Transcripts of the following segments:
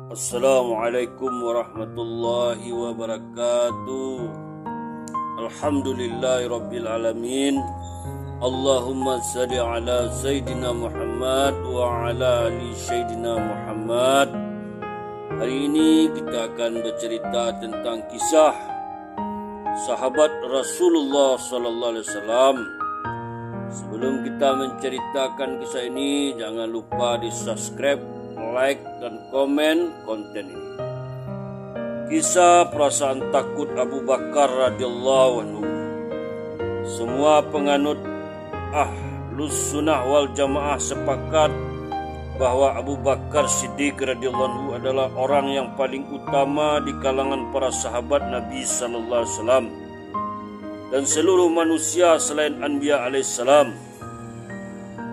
Assalamualaikum warahmatullahi wabarakatuh. Alhamdulillahi alamin. Allahumma salli ala Sayyidina Muhammad wa ala ali Sayyidina Muhammad. Hari ini kita akan bercerita tentang kisah sahabat Rasulullah sallallahu alaihi wasallam. Sebelum kita menceritakan kisah ini, jangan lupa di-subscribe, like dan komen konten ini. Kisah perasaan takut Abu Bakar radhiyallahu anhu. Semua penganut Ahlus Sunnah wal Jamaah sepakat bahwa Abu Bakar Siddiq radhiyallahu anhu adalah orang yang paling utama di kalangan para sahabat Nabi sallallahu alaihi wasallam dan seluruh manusia selain Anbiya alaihissalam.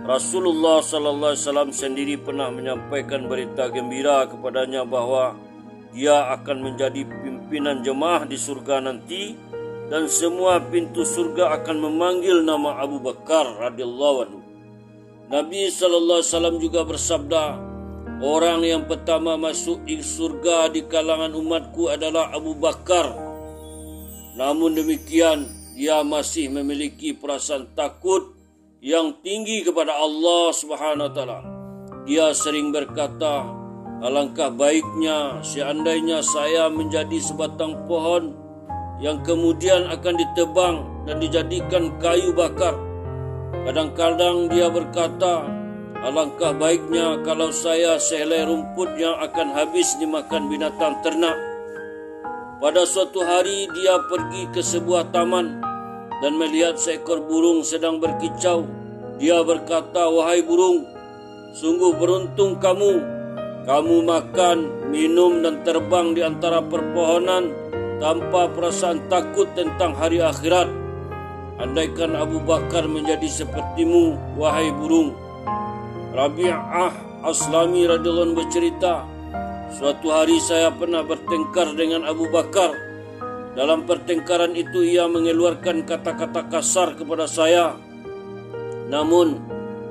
Rasulullah sallallahu alaihi wasallam sendiri pernah menyampaikan berita gembira kepadanya bahwa dia akan menjadi pimpinan jemaah di surga nanti dan semua pintu surga akan memanggil nama Abu Bakar radhiyallahu anhu. Nabi sallallahu alaihi wasallam juga bersabda, orang yang pertama masuk di surga di kalangan umatku adalah Abu Bakar. Namun demikian, dia masih memiliki perasaan takut yang tinggi kepada Allah Subhanahu wa taala. Dia sering berkata, alangkah baiknya seandainya saya menjadi sebatang pohon yang kemudian akan ditebang dan dijadikan kayu bakar. Kadang-kadang dia berkata, alangkah baiknya kalau saya sehelai rumput yang akan habis dimakan binatang ternak. Pada suatu hari dia pergi ke sebuah taman dan melihat seekor burung sedang berkicau. Dia berkata, wahai burung, sungguh beruntung kamu. Kamu makan, minum dan terbang di antara perpohonan tanpa perasaan takut tentang hari akhirat. Andaikan Abu Bakar menjadi sepertimu, wahai burung. Rabi'ah Aslami radhiyallahu anhu bercerita, suatu hari saya pernah bertengkar dengan Abu Bakar. Dalam pertengkaran itu ia mengeluarkan kata-kata kasar kepada saya. Namun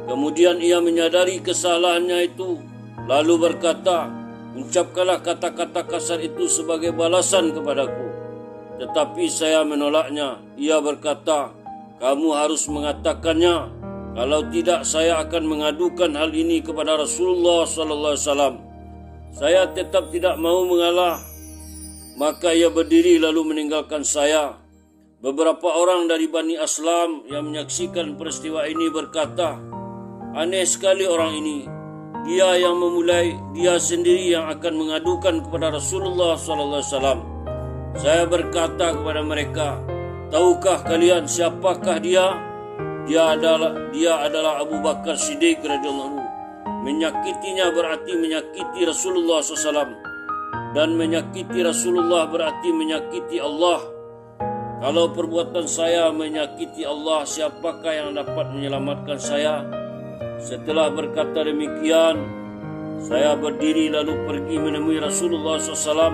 kemudian ia menyadari kesalahannya itu, lalu berkata, ucapkanlah kata-kata kasar itu sebagai balasan kepadaku. Tetapi saya menolaknya. Ia berkata, kamu harus mengatakannya. Kalau tidak, saya akan mengadukan hal ini kepada Rasulullah sallallahu alaihi wasallam. Saya tetap tidak mau mengalah. Maka ia berdiri lalu meninggalkan saya. Beberapa orang dari Bani Aslam yang menyaksikan peristiwa ini berkata, aneh sekali orang ini. Dia yang memulai, dia sendiri yang akan mengadukan kepada Rasulullah SAW. Saya berkata kepada mereka, tahukah kalian siapakah dia? Dia adalah Abu Bakar Siddiq radhiyallahu anhu. Menyakitinya berarti menyakiti Rasulullah SAW. Dan menyakiti Rasulullah berarti menyakiti Allah. Kalau perbuatan saya menyakiti Allah, siapakah yang dapat menyelamatkan saya? Setelah berkata demikian, saya berdiri lalu pergi menemui Rasulullah SAW.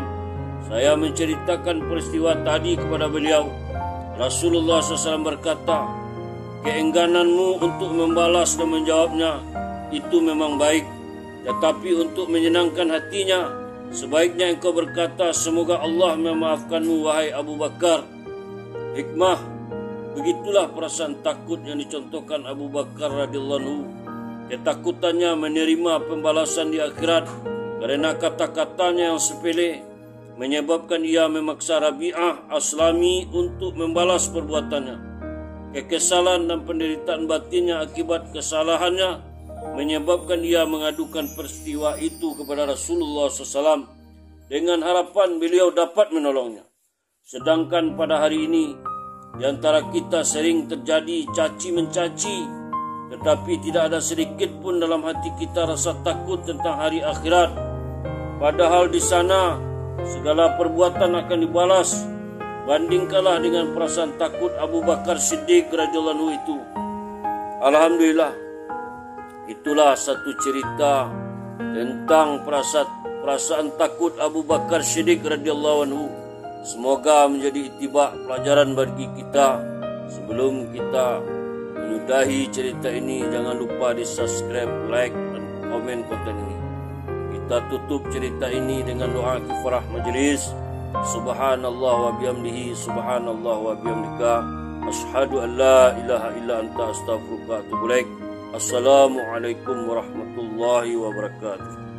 Saya menceritakan peristiwa tadi kepada beliau. Rasulullah SAW berkata, keenggananmu untuk membalas dan menjawabnya itu memang baik. Tetapi untuk menyenangkan hatinya, sebaiknya engkau berkata, semoga Allah memaafkanmu wahai Abu Bakar. Hikmah, begitulah perasaan takut yang dicontohkan Abu Bakar radhiyallahu anhu. Ketakutannya menerima pembalasan di akhirat karena kata-katanya yang sepele menyebabkan ia memaksa Rabi'ah Aslami untuk membalas perbuatannya. Kekesalan dan penderitaan batinnya akibat kesalahannya menyebabkan ia mengadukan peristiwa itu kepada Rasulullah SAW dengan harapan beliau dapat menolongnya. Sedangkan pada hari ini, di antara kita sering terjadi caci mencaci, tetapi tidak ada sedikit pun dalam hati kita rasa takut tentang hari akhirat. Padahal di sana segala perbuatan akan dibalas. Bandingkanlah dengan perasaan takut Abu Bakar Siddiq radhiyallahu anhu itu. Alhamdulillah, itulah satu cerita tentang perasaan takut Abu Bakar Siddiq radhiyallahu anhu. Semoga menjadi itibak pelajaran bagi kita. Sebelum kita menyudahi cerita ini, jangan lupa di subscribe, like dan komen konten ini. Kita tutup cerita ini dengan doa kifarah majlis. Subhanallah wa bihamdihi, subhanallah wa bihamdika, asyhadu an la ilaha illa anta, astaghfiruka wa atubu ilaik. Assalamualaikum warahmatullahi wabarakatuh.